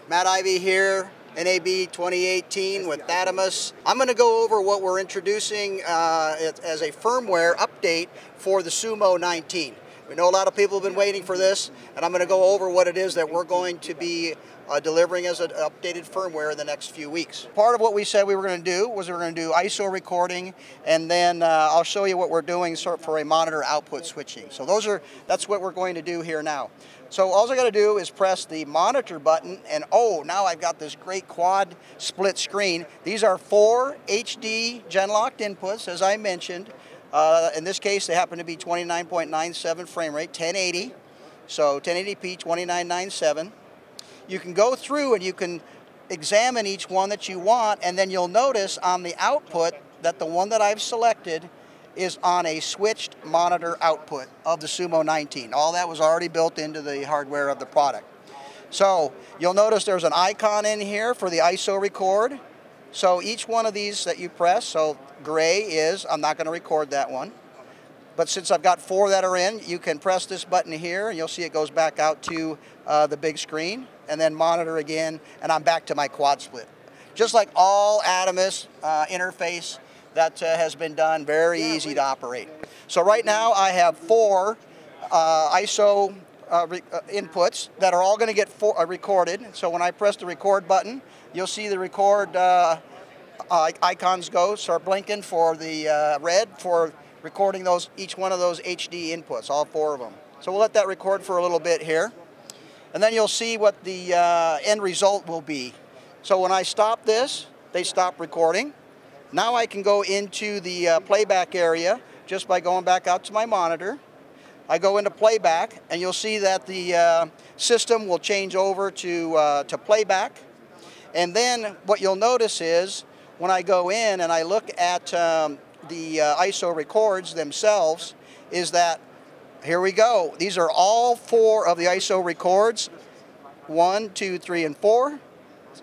Matt Ivey here, NAB 2018 with Atomos. I'm going to go over what we're introducing as a firmware update for the Sumo 19. We know a lot of people have been waiting for this, and I'm going to go over what it is that we're going to be delivering as an updated firmware in the next few weeks. Part of what we said we were going to do was we were going to do ISO recording, and then I'll show you what we're doing for a monitor output switching. So that's what we're going to do here now. So all I got to do is press the monitor button, and oh, now I've got this great quad split screen. These are 4 HD gen-locked inputs, as I mentioned. In this case, they happen to be 29.97 frame rate, 1080. So 1080p, 2997. You can go through and you can examine each one that you want, and then you'll notice on the output that the one that I've selected is on a switched monitor output of the Sumo 19. All that was already built into the hardware of the product. So you'll notice there's an icon in here for the ISO record. So each one of these that you press, so gray is, I'm not going to record that one. But since I've got 4 that are in, you can press this button here and you'll see it goes back out to the big screen, and then monitor again, and I'm back to my quad split. Just like all Atomos interface that has been done, very easy to operate. So right now I have 4 ISO inputs that are all going to get recorded. So when I press the record button, you'll see the record icons start blinking for the red for recording each one of those HD inputs, all 4 of them. So we'll let that record for a little bit here, and then you'll see what the end result will be. So when I stop this, they stop recording. Now I can go into the playback area just by going back out to my monitor. I go into playback, and you'll see that the system will change over to playback. And then what you'll notice is when I go in and I look at the ISO records themselves, is that here we go. These are all 4 of the ISO records, 1, 2, 3, and 4.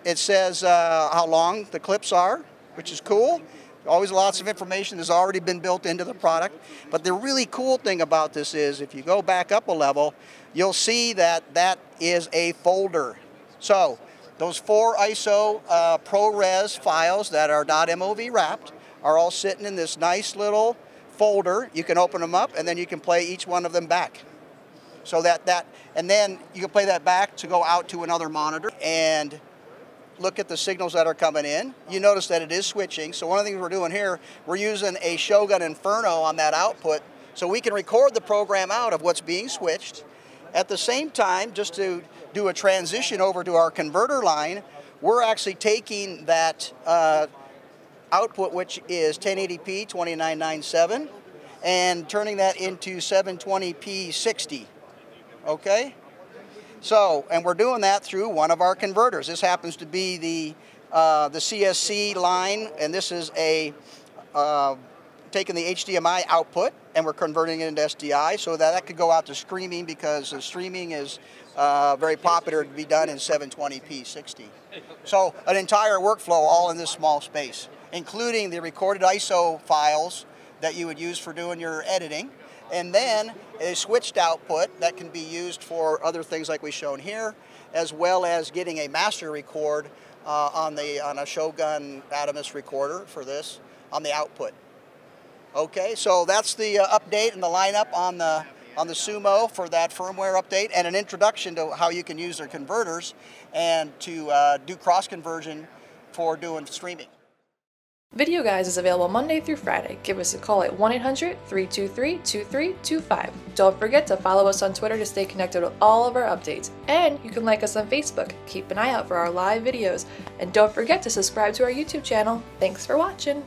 It says how long the clips are, which is cool. Always lots of information that's already been built into the product. But the really cool thing about this is if you go back up a level, you'll see that that is a folder. So those 4 ISO ProRes files that are .mov wrapped are all sitting in this nice little folder. You can open them up, and then you can play each one of them back. So and then you can play that back to go out to another monitor and look at the signals that are coming in. You notice that it is switching. So one of the things we're doing here, we're using a Shogun Inferno on that output, so we can record the program out of what's being switched. At the same time, just to do a transition over to our converter line, we're actually taking that output, which is 1080p 2997, and turning that into 720p 60. Okay? So, and we're doing that through one of our converters. This happens to be the CSC line, and this is taking the HDMI output, and we're converting it into SDI so that could go out to streaming, because streaming is very popular to be done in 720p 60. So an entire workflow all in this small space, including the recorded ISO files that you would use for doing your editing, and then a switched output that can be used for other things like we've shown here, as well as getting a master record on a Shogun Atomos recorder for this on the output. Okay, so that's the update and the lineup on the Sumo for that firmware update, and an introduction to how you can use their converters and to do cross conversion for doing streaming. Videoguys is available Monday through Friday. Give us a call at 1-800-323-2325. Don't forget to follow us on Twitter to stay connected with all of our updates. And you can like us on Facebook. Keep an eye out for our live videos. And don't forget to subscribe to our YouTube channel. Thanks for watching.